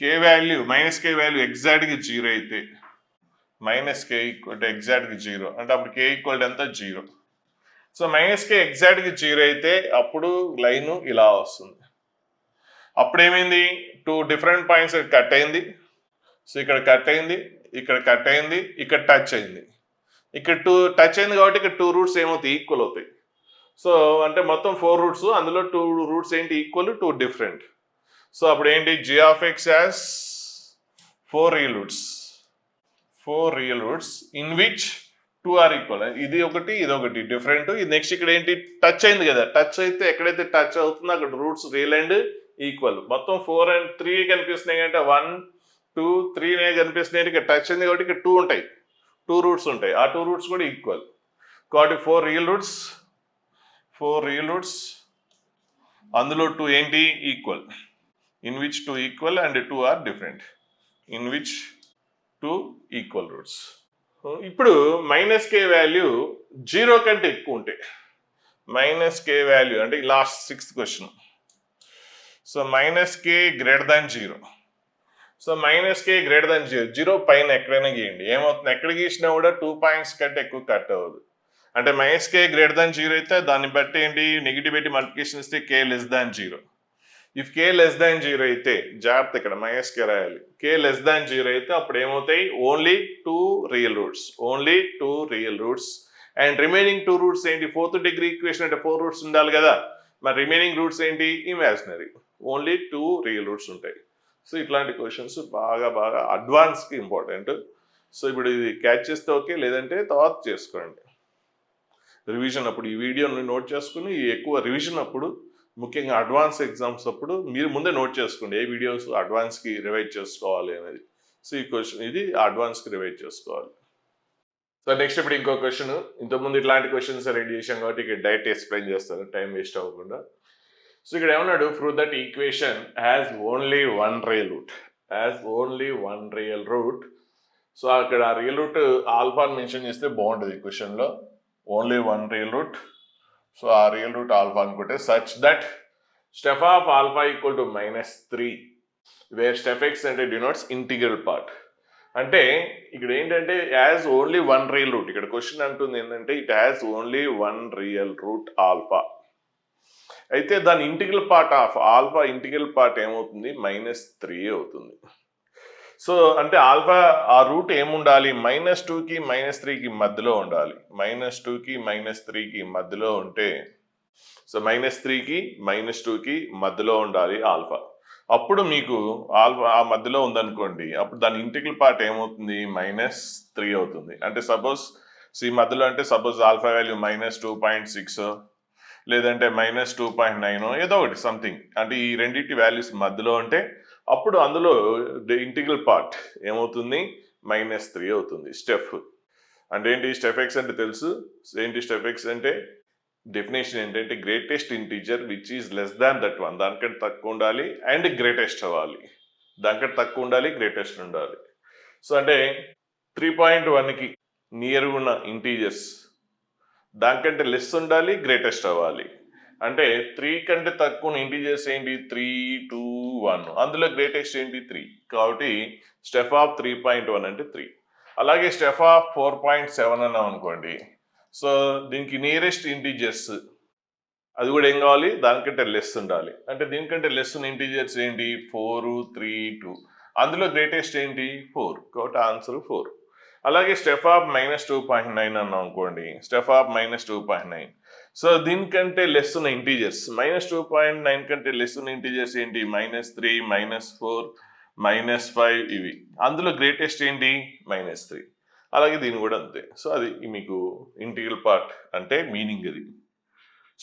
Speaker 1: K value K value ఎగ్జాక్ట్గా 0 అయితే, కే equal to ఎగ్జాక్ట్గా 0 అంటే అప్పుడు కే ఈక్వల్ టు ఎంత? 0. సో కే ఎగ్జాక్ట్గా 0 అయితే అప్పుడు లైన్ ఇలా వస్తుంది. అప్పుడు ఏమైంది? 2 డిఫరెంట్ పాయింట్స్ కట్ అయింది. సో ఇక్కడ కట్ అయింది, ఇక్కడ కట్ అయింది, ఇక్కడ టచ్ అయింది. ఇక్కడ 2 టచ్ అయింది కాబట్టి ఇక్కడ 2 రూట్స్ ఏమవుతాయి? ఈక్వల్ అవుతాయి. సో అంటే మొత్తం 4 రూట్స్, అందులో 2 రూట్స్ ఏంటి? Equal, 2 different. సో అప్పుడు ఏంటి? G of X as 4 real roots, 4 real roots in which 2 are equal. ఇది ఒకటి, ఇది ఒకటి డిఫరెంట్. ఇది నెక్స్ట్ ఇక్కడ ఏంటి? టచ్ అయింది కదా, టచ్ అయితే ఎక్కడైతే టచ్ అవుతుందో అక్కడ రూట్స్ రియల్ అండ్ ఈక్వల్. మొత్తం 4 and 3 కనిపిస్తున్నాయి అంటే 1 2 3 కనిపిస్తున్నాయి. ఇక్కడ టచ్ అయింది కాబట్టి ఇక్కడ 2 ఉంటాయి, 2 రూట్స్ ఉంటాయి. ఆ 2 రూట్స్ కూడా ఈక్వల్. కాబట్టి 4 రియల్ రూట్స్, 4 రియల్ రూట్స్, అందులో 2 ఏంటి? Equal. In which 2 equal and 2 are different. In which 2 equal roots. ఇప్పుడు కే వాల్యూ 0 కంటే ఎక్కువ ఉంటాయి. కే వాల్యూ అంటే లాస్ట్ 6th క్వశ్చన్. సో కే గ్రేటర్ దాన్ 0. సో కే గ్రేటర్ దాన్ 0, 0 పైన ఎక్కడైనా గీయండి. ఏమవుతుంది? ఎక్కడ గీసినా కూడా 2 పాయింట్స్ కంటే ఎక్కువ కట్ అవ్వదు. అంటే మైనస్ కే గ్రేటర్ దాన్ 0 అయితే దాన్ని బట్టి ఏంటి నెగిటివ్ పెట్టి మల్టిప్లికేషన్ ఇస్తే K less than 0. If K less than 0 అయితే జాగ్రత్త ఇక్కడ మైనస్ కే రాయాలి. కే లెస్ దాన్ 0 అయితే అప్పుడు ఏమవుతాయి only 2 real roots, only 2 real roots. And remaining 2 roots ఏంటి, ఫోర్త్ డిగ్రీ ఈక్వేషన్ అంటే 4 రూట్స్ ఉండాలి కదా, మరి రిమైనింగ్ రూట్స్ ఏంటి ఇమాజినరీ, ఓన్లీ 2 రియల్ రూట్స్ ఉంటాయి. సో ఇట్లాంటి క్వశ్చన్స్ బాగా బాగా అడ్వాన్స్కి ఇంపార్టెంట్. సో ఇప్పుడు ఇది క్యాచ్ చేస్తే ఓకే, లేదంటే తర్వాత చేసుకోండి రివిజన్ అప్పుడు. ఈ వీడియోని నోట్ చేసుకుని ఎక్కువ రివిజన్ అప్పుడు, ముఖ్యంగా అడ్వాన్స్ ఎగ్జామ్స్ అప్పుడు మీరు ముందే నోట్ చేసుకోండి ఏ వీడియోస్ అడ్వాన్స్కి రివైజ్ చేసుకోవాలి అనేది. సో ఈ క్వశ్చన్ ఇది అడ్వాన్స్కి రివైజ్ చేసుకోవాలి. సో నెక్స్ట్ ఇప్పుడు ఇంకో క్వశ్చన్, ఇంతకుముందు ఇట్లాంటి క్వశ్చన్స్ రెడీ చేశాం కాబట్టి ఇక్కడ డైరెక్ట్ ఎక్స్ప్లెయిన్ చేస్తాను టైం వేస్ట్ అవ్వకుండా. సో ఇక్కడ ఏమన్నాడు, prove that equation has only one real root, has only one real root. So అక్కడ రియల్ రూట్ ఆల్ఫాని మెన్షన్ చేస్తే బాగుంటుంది ఈ క్వశ్చన్లో, only one real root. So ఆ రియల్ రూట్ ఆల్ఫా అనుకుంటే such that step of alpha equal to -3 where step X అంటే denotes integral part. అంటే ఇక్కడ ఏంటంటే as only one real root, ఇక్కడ క్వశ్చన్ అంటుంది ఏంటంటే it has only one real root alpha. అయితే దాని integral part of alpha integral part ఏమవుతుంది -3 అవుతుంది. సో అంటే ఆల్ఫా ఆ రూట్ ఏముండాలి, -2కి -3కి మధ్యలో ఉండాలి. -2కి -3కి మధ్యలో ఉంటే, సో -3కి -2కి మధ్యలో ఉండాలి ఆల్ఫా. అప్పుడు మీకు ఆల్ఫా ఆ మధ్యలో ఉందనుకోండి, అప్పుడు దాని ఇంటిగ్రల్ పార్ట్ ఏమవుతుంది -3 అవుతుంది. అంటే సపోజ్ ఈ మధ్యలో అంటే సపోజ్ ఆల్ఫా వాల్యూ -2.6 లేదంటే -2.9 ఏదో ఒకటి సంథింగ్, అంటే ఈ రెండింటి వాల్యూస్ మధ్యలో ఉంటే అప్పుడు అందులో ఇంటిగ్రల్ పార్ట్ ఏమవుతుంది -3 అవుతుంది. స్టెప్ అంటే ఏంటి, స్టెప్ ఎక్స్ అంటే తెలుసు ఏంటి, స్టెప్ ఎక్స్ అంటే డెఫినేషన్ ఏంటంటే greatest integer which is less than that one, దానికంటే తక్కువ ఉండాలి అండ్ గ్రేటెస్ట్ అవ్వాలి, దానికంటే తక్కువ ఉండాలి గ్రేటెస్ట్ ఉండాలి. సో అంటే 3.1కి నియర్ ఉన్న ఇంటీజర్స్ దానికంటే లెస్ ఉండాలి గ్రేటెస్ట్ అవ్వాలి. అంటే 3 కంటే తక్కువ ఇంటీజర్స్ ఏంటి 3, 2, 1, అందులో గ్రేటెస్ట్ ఏంటి 3, కాబట్టి స్టెప్ ఆఫ్ 3.1 అంటే 3. అలాగే స్టెప్ ఆఫ్ 4.7 అన్నాం అనుకోండి, సో దీనికి నియరెస్ట్ ఇంటీజర్స్ అది కూడా ఏం కావాలి, దానికంటే లెస్ ఉండాలి. అంటే దీనికంటే లెస్ ఉన్న ఇంటీజర్స్ ఏంటి 4, 3, 2, అందులో గ్రేటెస్ట్ ఏంటి 4, కాబట్టి ఆన్సర్ 4. అలాగే స్టెప్ ఆఫ్ -2.9 అన్నాం అనుకోండి, స్టెప్ ఆఫ్ -2.9, సో దీనికంటే లెస్ ఉన్న ఇంటీజర్స్ -2.9 కంటే లెస్ ఉన్న ఇంటీజర్స్ ఏంటి -3, -4, -5 ఇవి, అందులో గ్రేటెస్ట్ ఏంటి -3. అలాగే దీని కూడా అంతే. సో అది మీకు ఇంటిగ్రల్ పార్ట్ అంటే మీనింగ్, అది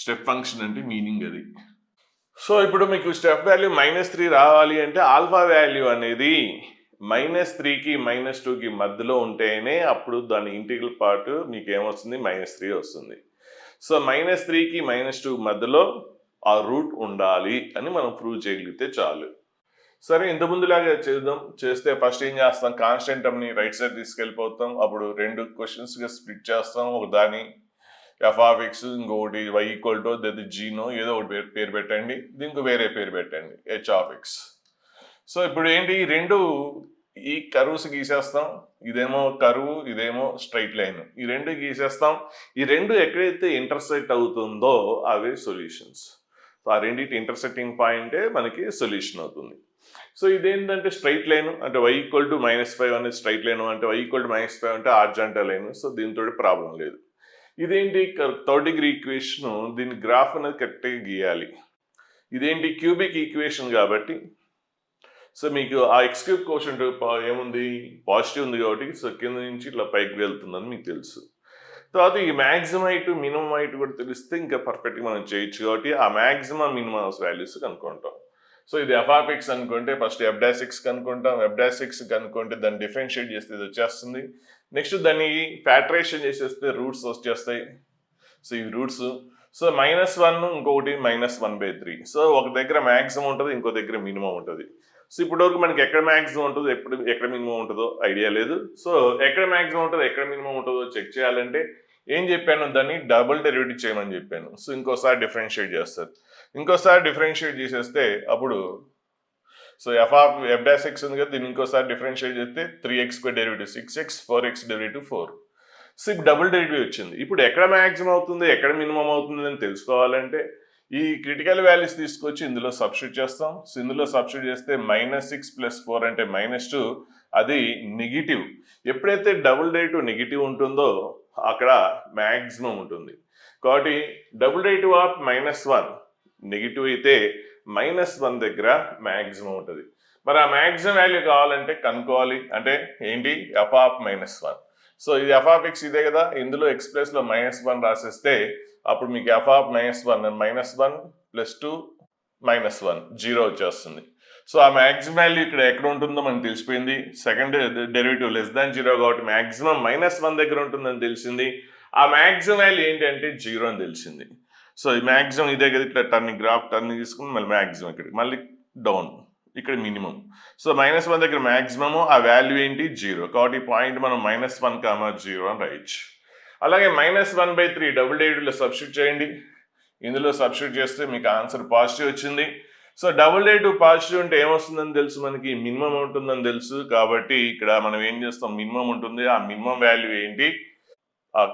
Speaker 1: స్టెప్ ఫంక్షన్ అంటే మీనింగ్ అది. సో ఇప్పుడు మీకు స్టెప్ వాల్యూ -3 రావాలి అంటే ఆల్ఫా వాల్యూ అనేది -3కి -2కి మధ్యలో ఉంటేనే అప్పుడు దాని ఇంటిగ్రల్ పార్ట్ మీకు ఏమొస్తుంది -3 వస్తుంది. సో -3కి -2 మధ్యలో ఆ రూట్ ఉండాలి అని మనం ప్రూవ్ చేయగలిగితే చాలు. సరే ఇంతకుముందులాగా చేస్తే ఫస్ట్ ఏం చేస్తాం, కాన్స్టెంట్ టర్మ్ని రైట్ సైడ్ తీసుకెళ్ళిపోతాం. అప్పుడు 2 క్వశ్చన్స్గా స్ప్లిట్ చేస్తాం, ఒక దాని f(x) ఇంకొకటి y ఈక్వల్ టు జీనో ఏదో ఒకటి పేరు పెట్టండి, దీనికి వేరే పేరు పెట్టండి h(x). సో ఇప్పుడు ఏంటి, రెండు ఈ కర్వ్స్ గీసేస్తాం, ఇదేమో కర్వ్ ఇదేమో స్ట్రైట్ లైన్, ఈ రెండు గీసేస్తాం. ఈ రెండు ఎక్కడైతే ఇంటర్సెక్ట్ అవుతుందో అవే సొల్యూషన్స్. సో ఆ రెండింటి ఇంటర్సెక్టింగ్ పాయింటే మనకి సొల్యూషన్ అవుతుంది. సో ఇదేంటంటే స్ట్రైట్ లైన్, అంటే y ఈక్వల్ టు -5 అనేది స్ట్రైట్ లైన్, అంటే y ఈక్వల్ టు -5 అంటే హారిజాంటల్ లైన్. సో దీంతో ప్రాబ్లం లేదు. ఇదేంటి థర్డ్ డిగ్రీ ఈక్వేషన్, దీని గ్రాఫ్ అనేది కరెక్ట్గా గీయాలి. ఇదేంటి క్యూబిక్ ఈక్వేషన్ కాబట్టి, సో మీకు ఆ x³ కోషంట్ ఏముంది పాజిటివ్ ఉంది కాబట్టి, సో కింద నుంచి ఇట్లా పైకి వెళ్తుందని మీకు తెలుసు. తర్వాత ఈ మ్యాక్సిమం హైట్ మినిమం హైట్ కూడా తెలిస్తే ఇంకా పర్ఫెక్ట్గా మనం చేయొచ్చు, కాబట్టి ఆ మ్యాక్సిమం మినిమం వాల్యూస్ కనుక్కుంటాం. సో ఇది f(x) అనుకుంటే ఫస్ట్ f'(x) కనుక్కుంటాం, f'(x) కనుక్కుంటే దాన్ని డిఫరెన్షియేట్ చేస్తే ఇది వచ్చేస్తుంది. నెక్స్ట్ దాన్ని ఫ్యాక్టరైజేషన్ చేసేస్తే రూట్స్ వచ్చేస్తాయి. సో ఈ రూట్స్, సో -1 ఇంకొకటి -1/3. సో ఒక దగ్గర మ్యాక్సిమం ఉంటుంది, ఇంకో దగ్గర మినిమం ఉంటుంది. సో ఇప్పటివరకు మనకి ఎక్కడ మ్యాక్సిమం ఉంటుందో ఎక్కడ మినిమం ఉంటుందో ఐడియా లేదు. సో ఎక్కడ మ్యాక్సిమం ఉంటుందో ఎక్కడ మినిమం ఉంటుందో చెక్ చేయాలంటే ఏం చెప్పాను, దాన్ని డబుల్ డెరివేటివ్ చేయమని చెప్పాను. సో ఇంకోసారి డిఫరెన్షియేట్ చేస్తారు, ఇంకోసారి డిఫరెన్షియేట్ చేసేస్తే అప్పుడు సో f(x) ఉంది కదా, దీన్ని ఇంకోసారి డిఫరెన్షియేట్ చేస్తే 3x² derivative 6x, 4x derivative 4. So ఇప్పుడు డబుల్ డెరివేటివ్ వచ్చింది. ఇప్పుడు ఎక్కడ మ్యాక్సిమం అవుతుంది, ఎక్కడ మినిమం అవుతుంది అని తెలుసుకోవాలంటే ఈ క్రిటికల్ వాల్యూస్ తీసుకొచ్చి ఇందులో సబ్స్టిట్యూట్ చేస్తాం. సో ఇందులో సబ్స్టిట్యూట్ చేస్తే -6 + 4 అంటే -2, అది నెగిటివ్. ఎప్పుడైతే డబుల్ డెరివేటివ్ నెగిటివ్ ఉంటుందో అక్కడ మ్యాక్సిమం ఉంటుంది. కాబట్టి డబుల్ డెరివేటివ్ ఆఫ్ -1 నెగిటివ్ అయితే -1 దగ్గర మ్యాక్సిమం ఉంటుంది. మరి ఆ మ్యాక్సిమం వాల్యూ కావాలంటే కనుక్కోవాలి. అంటే ఏంటి, f ఆఫ్ -1. సో ఇది f ఆఫ్ x ఇదే కదా, ఇందులో x ప్లేస్లో -1 రాసేస్తే అప్పుడు మీకు f ఆఫ్ -1 -1 + 2 -1 0 వచ్చేస్తుంది. సో ఆ మ్యాక్సిమం వాల్యూ ఇక్కడ ఎక్కడ ఉంటుందో మనకు తెలిసిపోయింది. సెకండ్ డెరివేటివ్ <0 కాబట్టి మ్యాక్సిమం -1 దగ్గర ఉంటుందని తెలిసింది. ఆ మ్యాక్సిమం వాల్యూ ఏంటంటే 0 అని తెలిసింది. సో ఈ మ్యాక్సిమం ఇదే కదా, ఇట్లా గ్రాఫ్ టర్నింగ్ తీసుకుని మళ్ళీ మ్యాక్సిమం ఇక్కడికి మళ్ళీ డౌన్, ఇక్కడ మినిమం. సో -1 దగ్గర మ్యాక్సిమము, ఆ వాల్యూ ఏంటి 0. కాబట్టి ఈ పాయింట్ మనం -1, 0 అని రాయొచ్చు. అలాగే -1/3 డబుల్ డెరివేటివ్లో సబ్స్టిట్యూట్ చేయండి. ఇందులో సబ్స్టిట్యూట్ చేస్తే మీకు ఆన్సర్ పాజిటివ్ వచ్చింది. సో డబుల్ డెరివేటివ్ పాజిటివ్ ఉంటే ఏమొస్తుందని తెలుసు, మనకి మినిమం ఉంటుందని తెలుసు. కాబట్టి ఇక్కడ మనం ఏం చేస్తాం, మినిమం ఉంటుంది. ఆ మినిమం వాల్యూ ఏంటి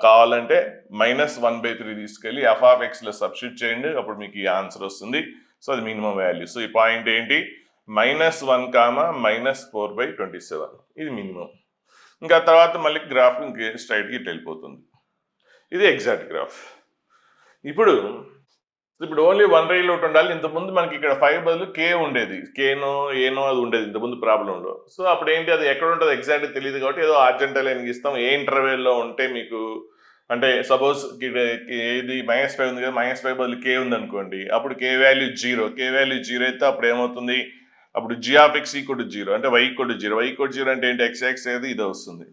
Speaker 1: కావాలంటే -1/3 తీసుకెళ్ళి f ఆఫ్ xలో సబ్స్టిట్యూట్ చేయండి. అప్పుడు మీకు ఈ ఆన్సర్ వస్తుంది. సో అది మినిమం వాల్యూ. సో ఈ పాయింట్ ఏంటి, -1, -4/27 ఇది మినిమం. ఇంకా తర్వాత మళ్ళీ గ్రాఫ్ ఇంకే స్ట్రైట్గా ఇట్లా వెళ్ళిపోతుంది. ఇది ఎగ్జాక్ట్ గ్రాఫ్. ఇప్పుడు ఓన్లీ 1 రైల్ ఒకటి ఉండాలి. ఇంతకుముందు మనకి ఇక్కడ 5 బదులు k ఉండేది, కేనో ఏనో అది ఉండేది ఇంతకుముందు ప్రాబ్లంలో. సో అప్పుడు ఏంటి, అది ఎక్కడ ఉంటుంది ఎగ్జాక్ట్గా తెలియదు కాబట్టి ఏదో ఆర్జెంటల్ లైన్ ఇస్తాం. ఏ ఇంటర్వెల్లో ఉంటే మీకు, అంటే సపోజ్ ఇది -5 ఉంది కదా, -5 బదులు k ఉంది అనుకోండి, అప్పుడు k వాల్యూ 0 అయితే అప్పుడు ఏమవుతుంది, అప్పుడు g ఆఫ్ x = 0 అంటే y = 0 అంటే ఏంటి, x ఏది ఇది వస్తుంది.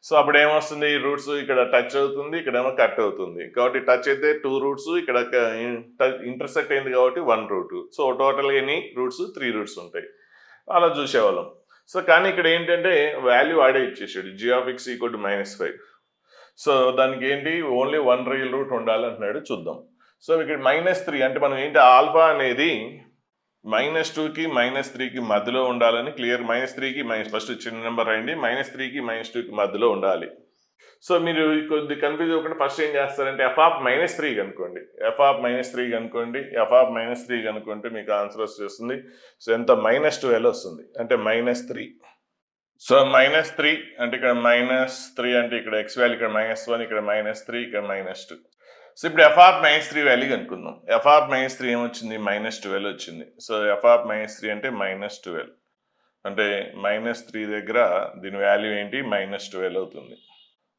Speaker 1: సో అప్పుడు ఏమొస్తుంది, రూట్స్ ఇక్కడ టచ్ అవుతుంది, ఇక్కడేమో కట్ అవుతుంది. కాబట్టి టచ్ అయితే 2 రూట్స్, ఇక్కడ ఇంటర్సెక్ట్ అయింది కాబట్టి 1 రూట్. సో టోటల్గా ఎన్ని రూట్స్, 3 రూట్స్ ఉంటాయి. అలా చూసేవాళ్ళం. సో కానీ ఇక్కడ ఏంటంటే వాల్యూ ఆడే ఇచ్చేసాడు, g ఆఫ్ x = -5. సో దానికి ఏంటి, ఓన్లీ 1 రియల్ రూట్ ఉండాలంటున్నాడు. చూద్దాం. సో ఇక్కడ -3 అంటే మనం ఏంటి, ఆల్ఫా అనేది -2కి -3కి మధ్యలో ఉండాలని క్లియర్. -3కి ఫస్ట్ చిన్న నెంబర్ రాయండి, -3కి -2కి మధ్యలో ఉండాలి. సో మీరు కొద్ది కన్ఫ్యూజ్ అవ్వకుండా ఫస్ట్ ఏం చేస్తారంటే f ఆఫ్ -3 కనుక్కోండి. f ఆఫ్ -3 కనుక్కుంటే మీకు ఆన్సర్ వచ్చేస్తుంది. సో ఎంత, -12 వస్తుంది, అంటే -3. సో -3 అంటే ఇక్కడ -3 అంటే ఇక్కడ x వాల్యూ ఇక్కడ -1, ఇక్కడ -3, ఇక్కడ -2. సో ఇప్పుడు f ఆఫ్ -3 వాల్యూ కనుక్కుందాం. f ఆఫ్ -3 ఏమొచ్చింది, -12 వచ్చింది. సో f ఆఫ్ -3 అంటే -12 అంటే -3 దగ్గర దీని వాల్యూ ఏంటి, -12 అవుతుంది.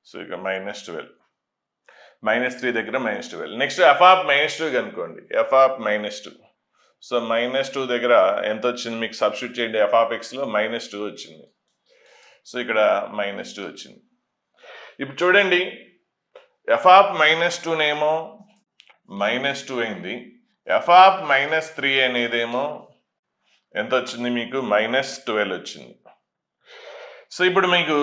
Speaker 1: సో ఇక -12, -3 దగ్గర -12. నెక్స్ట్ f ఆఫ్ -2 కనుక్కోండి. f ఆఫ్ -2, సో -2 దగ్గర ఎంత వచ్చింది మీకు, సబ్స్టిట్యూట్ చేయండి. f ఆఫ్ xలో -2 వచ్చింది. సో ఇక్కడ -2 వచ్చింది. ఇప్పుడు చూడండి, f ఆఫ్ -2 నేమో -2 అయింది, f ఆఫ్ -3 అనేదేమో ఎంత వచ్చింది మీకు, -12 వచ్చింది. సో ఇప్పుడు మీకు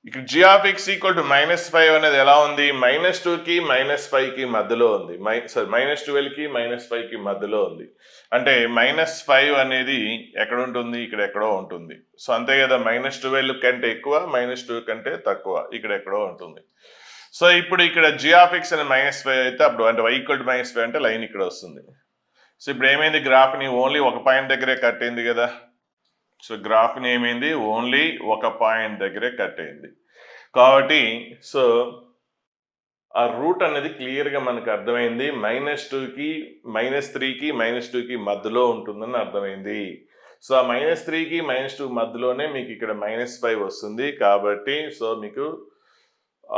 Speaker 1: ఇక్కడ g ఆఫ్ x = -5 అనేది ఎలా ఉంది, -2కి -5కి మధ్యలో ఉంది. -12కి -5కి మధ్యలో ఉంది. అంటే -5 అనేది ఎక్కడ ఉంటుంది, ఇక్కడ ఎక్కడో ఉంటుంది. సో అంతే కదా, -12 కంటే ఎక్కువ, -2 కంటే తక్కువ, ఇక్కడ ఎక్కడో ఉంటుంది. సో ఇప్పుడు ఇక్కడ g ఆఫ్ x అనేది -5 అయితే అప్పుడు అంటే y = -5 అంటే లైన్ ఇక్కడ వస్తుంది. సో ఇప్పుడు ఏమైంది, గ్రాఫ్ని ఓన్లీ ఒక పాయింట్ దగ్గరే కట్ అయింది కదా. సో గ్రాఫ్ని ఏమైంది, ఓన్లీ ఒక పాయింట్ దగ్గరే కట్ అయింది. కాబట్టి సో ఆ రూట్ అనేది క్లియర్గా మనకు అర్థమైంది, -2కి -3కి -2కి మధ్యలో ఉంటుందని అర్థమైంది. సో ఆ -3కి -2 మధ్యలోనే మీకు ఇక్కడ -5 వస్తుంది. కాబట్టి సో మీకు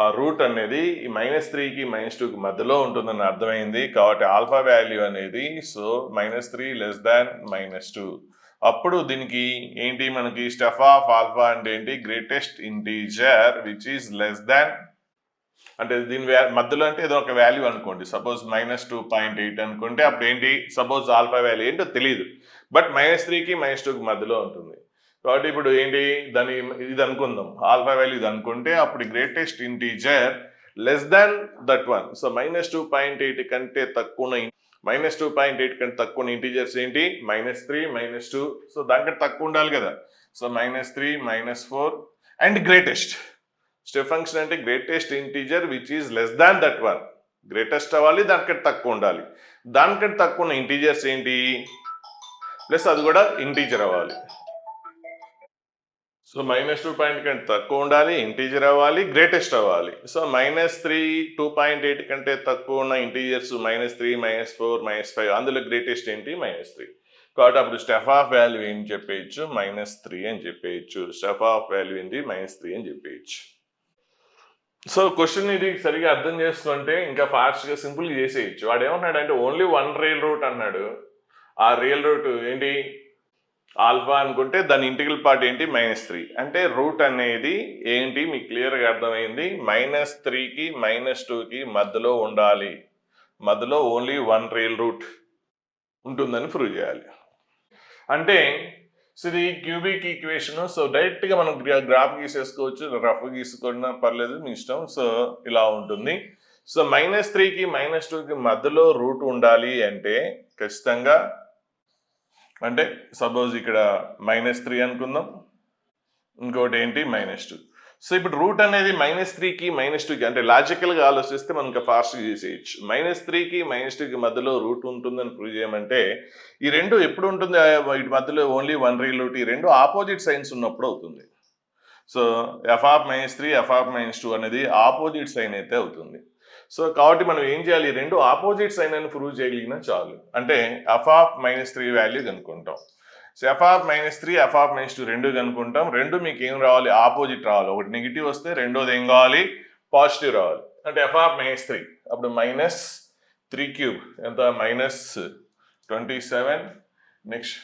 Speaker 1: ఆ రూట్ అనేది -3కి -2కి మధ్యలో ఉంటుందని అర్థమైంది. కాబట్టి ఆల్ఫా వాల్యూ అనేది సో -3 < -2. అప్పుడు దీనికి ఏంటి, మనకి స్టెఫ్ ఆఫ్ ఆల్ఫా అంటే ఏంటి, greatest integer which is less than, అంటే దీని మధ్యలో అంటే ఏదో ఒక వాల్యూ అనుకోండి. సపోజ్ -2.8 అనుకుంటే అప్పుడు ఏంటి, సపోజ్ ఆల్ఫా వాల్యూ ఏంటో తెలియదు, బట్ -3కి -2కి మధ్యలో ఉంటుంది. కాబట్టి ఇప్పుడు ఏంటి, దాని ఇది అనుకుందాం, ఆల్ఫా వాల్యూ ఇది అనుకుంటే అప్పుడు greatest integer less than that one. So -2.8 కంటే తక్కువ, -2.8 కంటే తక్కువ ఇంటీజర్స్ ఏంటి, -3, -2. సో దానికంటే తక్కువ ఉండాలి కదా. So -3, -4 and greatest. Step function అంటే greatest integer which is less than that one. Greatest అవ్వాలి, దానికంటే తక్కువ ఉండాలి. దానికంటే తక్కువ ఉన్న ఇంటీజర్స్ ఏంటి, ప్లస్ అది కూడా ఇంటీజర్ అవ్వాలి. సో -2 పాయింట్ కంటే తక్కువ ఉండాలి, ఇంటీజర్ అవ్వాలి, గ్రేటెస్ట్ అవ్వాలి. సో -3 2.8 కంటే తక్కువ ఉన్న ఇంటీజర్స్ -3 -4 -5, అందులో గ్రేటెస్ట్ ఏంటి -3. కాబట్టి అప్పుడు స్టెప్ ఆఫ్ వాల్యూ ఏం చెప్పేయచ్చు, -3 అని చెప్పేయచ్చు. స్టెప్ ఆఫ్ వాల్యూ ఏంటి, -3 అని చెప్పేయచ్చు. సో క్వశ్చన్ ఇది సరిగా అర్థం చేసుకుంటే ఇంకా ఫాస్ట్గా సింపుల్గా చేసేయచ్చు. వాడు ఏమన్నాడంటే ఓన్లీ వన్ రియల్ రూట్ అన్నాడు. ఆ రియల్ రూట్ ఏంటి, ఆల్ఫా అనుకుంటే దాని ఇంటిగ్రల్ పార్ట్ ఏంటి, -3. అంటే రూట్ అనేది ఏంటి మీకు క్లియర్గా అర్థమైంది, -3కి -2కి మధ్యలో ఉండాలి. మధ్యలో ఓన్లీ వన్ రియల్ రూట్ ఉంటుందని ప్రూవ్ చేయాలి. అంటే సో ఇది క్యూబిక్ ఈక్వేషన్. సో డైరెక్ట్గా మనం గ్రాఫ్ గీసేసుకోవచ్చు, రఫ్ గీసుకున్నా పర్లేదు, మీ ఇష్టం. సో ఇలా ఉంటుంది. సో -3కి -2కి మధ్యలో రూట్ ఉండాలి అంటే ఖచ్చితంగా, అంటే సపోజ్ ఇక్కడ -3 అనుకుందాం, ఇంకోటి ఏంటి -2. సో ఇప్పుడు రూట్ అనేది -3కి -2కి, అంటే లాజికల్గా ఆలోచిస్తే మనం ఇంకా ఫాస్ట్గా చేసేయచ్చు. -3కి -2కి మధ్యలో రూట్ ఉంటుందని ప్రూవ్ చేయమంటే ఈ రెండు ఎప్పుడు ఉంటుంది, వీటి మధ్యలో ఓన్లీ వన్ రియల్ రూట్. ఈ రెండు ఆపోజిట్ సైన్స్ ఉన్నప్పుడు అవుతుంది. సో f(-3), f(-2) అనేది ఆపోజిట్ సైన్ అయితే అవుతుంది. సో కాబట్టి మనం ఏం చేయాలి, ఈ రెండు ఆపోజిట్ సైన్ అని ప్రూవ్ చేయగలిగినా చాలు. అంటే f(-3) value కనుక్కుంటాం. So f(-3), f(-2) రెండు కనుక్కుంటాం. రెండు మీకు ఏం రావాలి, ఆపోజిట్ రావాలి. ఒకటి నెగిటివ్ వస్తే రెండోది ఏం కావాలి, పాజిటివ్ రావాలి. అంటే f(-3) అప్పుడు -3³ ఎంత, -27, next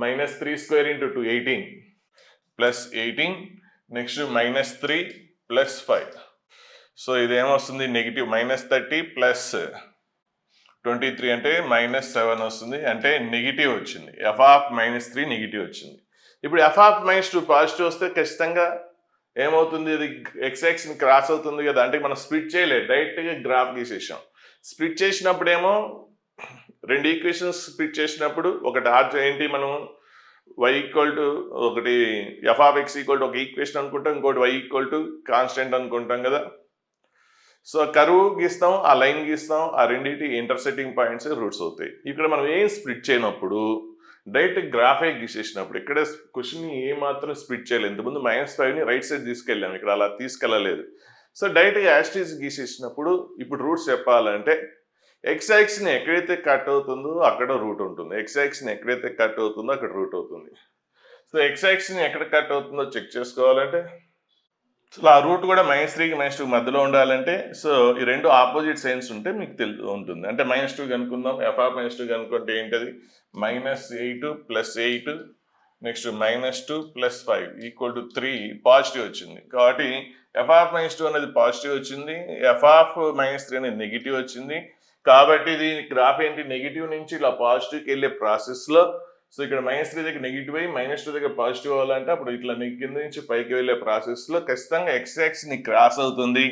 Speaker 1: -3² × 2 18 plus 18, next -3 plus 5. So ఇదేమొస్తుంది, నెగిటివ్ -30 ప్లస్ 23 అంటే -7 వస్తుంది. అంటే నెగిటివ్ వచ్చింది. f(-3) నెగిటివ్ వచ్చింది. ఇప్పుడు f(-2) పాజిటివ్ వస్తే ఖచ్చితంగా ఏమవుతుంది, ఇది x-ని క్రాస్ అవుతుంది కదా. అంటే మనం స్ప్లిట్ చేయలేదు, డైరెక్ట్గా గ్రాఫ్ గీసేసాం. స్ప్లిట్ చేసినప్పుడు ఏమో రెండు ఈక్వేషన్స్ స్ప్లిట్ చేసినప్పుడు ఒకటి ఏంటి, మనం y ఒకటి f(x) ఒక ఈక్వేషన్ అనుకుంటాం, ఇంకోటి y కాన్స్టెంట్ అనుకుంటాం కదా. సో కరువు గీస్తాం, ఆ లైన్ గీస్తాం, ఆ రెండింటి ఇంటర్సెక్టింగ్ పాయింట్స్ రూట్స్ అవుతాయి. ఇక్కడ మనం ఏం స్ప్లిట్ చేయనప్పుడు డైరెక్ట్ గ్రాఫే గీసేసినప్పుడు ఇక్కడ క్వశ్చన్ ఏ మాత్రం స్ప్లిట్ చేయలేదు. ఇంతకుముందు -5ని రైట్ సైడ్ తీసుకెళ్ళాం, ఇక్కడ అలా తీసుకెళ్ళలేదు. సో డైరెక్ట్గా యాస్టీస్ గీసేసినప్పుడు ఇప్పుడు రూట్స్ చెప్పాలంటే x-ని ఎక్కడైతే కట్ అవుతుందో అక్కడ రూట్ ఉంటుంది, x-ని ఎక్కడైతే కట్ అవుతుందో అక్కడ రూట్ అవుతుంది. సో x-ని ఎక్కడ కట్ అవుతుందో చెక్ చేసుకోవాలంటే సో ఆ రూట్ కూడా -3కి -2 మధ్యలో ఉండాలంటే సో ఈ రెండు ఆపోజిట్ సైన్స్ ఉంటే మీకు ఉంటుంది. అంటే -2 కనుక్కుందాం. f(-2) కనుక్కుంటే ఏంటది, -8 + 8 నెక్స్ట్ -2 + 5 = 3 పాజిటివ్ వచ్చింది. కాబట్టి f(-2) అనేది పాజిటివ్ వచ్చింది, f(-3) అనేది నెగిటివ్ వచ్చింది. కాబట్టి ఇది గ్రాఫ్ ఏంటి, నెగిటివ్ నుంచి ఇలా పాజిటివ్కి వెళ్ళే ప్రాసెస్లో సో ఇక్కడ -3 దగ్గర నెగిటివ్ అయ్యి -2 దగ్గర పాజిటివ్ అవ్వాలంటే అప్పుడు ఇట్లా కింద నుంచి పైకి వెళ్ళే ప్రాసెస్లో ఖచ్చితంగా x-ని క్రాస్ అవుతుంది.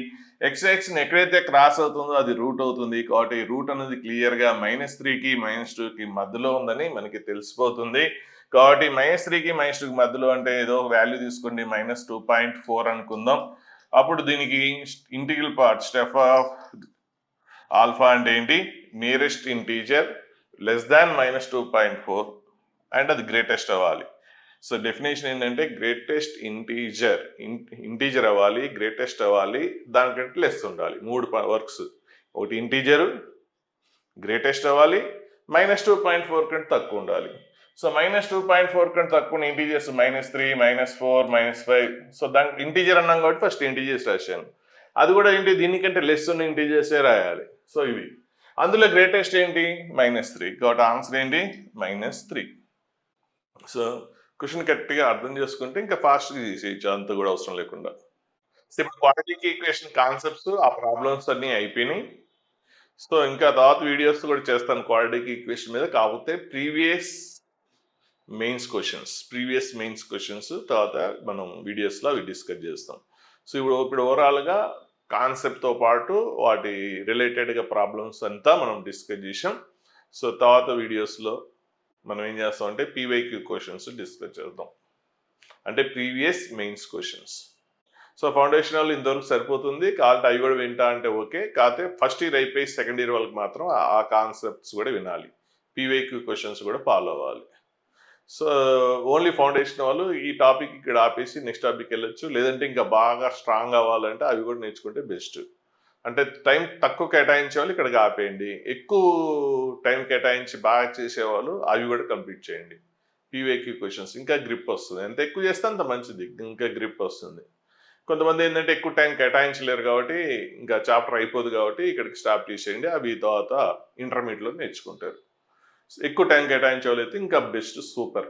Speaker 1: x-ని ఎక్కడైతే క్రాస్ అవుతుందో అది రూట్ అవుతుంది. కాబట్టి రూట్ అనేది క్లియర్గా -3కి -2కి మధ్యలో ఉందని మనకి తెలిసిపోతుంది. కాబట్టి -3కి -2కి మధ్యలో అంటే ఏదో ఒక వాల్యూ తీసుకోండి, -2.4 అనుకుందాం. అప్పుడు దీనికి integral part step of alpha అంటే ఏంటి, nearest integer less than -2.4 and అది గ్రేటెస్ట్ అవ్వాలి. సో డెఫినేషన్ ఏంటంటే గ్రేటెస్ట్ ఇంటీజర్ అవ్వాలి, గ్రేటెస్ట్ అవ్వాలి, దానికంటే లెస్ ఉండాలి. 3 వర్క్స్, ఒకటి ఇంటీజరు, గ్రేటెస్ట్ అవ్వాలి, -2.4 కంటే తక్కువ ఉండాలి. సో -2.4 కంటే తక్కువ ఇంటీజర్స్ -3, -4, -5. సో దానికి ఇంటీజర్ అన్నాం కాబట్టి ఫస్ట్ ఇంటీజర్స్ రాశాను. అది కూడా ఏంటి, దీనికంటే లెస్ ఉన్న ఇంటీజర్సే రాయాలి. సో ఇవి అందులో గ్రేటెస్ట్ ఏంటి, -3. కాబట్టి ఆన్సర్ ఏంటి, -3. సో క్వశ్చన్ కరెక్ట్గా అర్థం చేసుకుంటే ఇంకా ఫాస్ట్గా చేసేయచ్చు, అంత కూడా అవసరం లేకుండా. సో ఇప్పుడు క్వాడ్రాటిక్ ఈక్వేషన్ కాన్సెప్ట్స్, ఆ ప్రాబ్లమ్స్ అన్నీ అయిపోయినాయి. సో ఇంకా తర్వాత వీడియోస్ కూడా చేస్తాను క్వాడ్రాటిక్ ఈక్వేషన్ మీద. కాకపోతే ప్రీవియస్ మెయిన్స్ క్వశ్చన్స్ తర్వాత మనం వీడియోస్లో అవి డిస్కస్ చేస్తాం. సో ఇప్పుడు ఓవరాల్గా కాన్సెప్ట్తో పాటు వాటి రిలేటెడ్గా ప్రాబ్లమ్స్ అంతా మనం డిస్కస్ చేసాం. సో తర్వాత వీడియోస్లో మనం ఏం చేస్తాం అంటే PYQ క్వశ్చన్స్ డిస్కస్ చేద్దాం, అంటే previous mains questions. So foundation వాళ్ళు ఇంతవరకు సరిపోతుంది, కాబట్టి అవి కూడా వింటా అంటే ఓకే. కాకపోతే ఫస్ట్ ఇయర్ అయిపోయి సెకండ్ ఇయర్ వాళ్ళకి మాత్రం ఆ కాన్సెప్ట్స్ కూడా వినాలి, పీవైక్యూ క్వశ్చన్స్ కూడా ఫాలో అవ్వాలి. సో ఓన్లీ ఫౌండేషన్ వాళ్ళు ఈ టాపిక్ ఇక్కడ ఆపేసి నెక్స్ట్ టాపిక్ వెళ్ళొచ్చు, లేదంటే ఇంకా బాగా స్ట్రాంగ్ అవ్వాలంటే అవి కూడా నేర్చుకుంటే బెస్ట్. అంటే టైం తక్కువ కేటాయించే వాళ్ళు ఇక్కడికి ఆపేయండి, ఎక్కువ టైం కేటాయించి బాగా చేసేవాళ్ళు అవి కూడా కంప్లీట్ చేయండి. పీవైక్యూ క్వశ్చన్స్ ఇంకా గ్రిప్ వస్తుంది, ఎంత ఎక్కువ చేస్తే అంత మంచిది, ఇంకా గ్రిప్ వస్తుంది. కొంతమంది ఏంటంటే ఎక్కువ టైం కేటాయించలేరు కాబట్టి ఇంకా చాప్టర్ అయిపోదు కాబట్టి ఇక్కడికి స్టాప్ చేసేయండి, అవి తర్వాత ఇంటర్మీడియట్లో నేర్చుకుంటారు. ఎక్కువ టైం కేటాయించే వాళ్ళైతే ఇంకా బెస్ట్, సూపర్.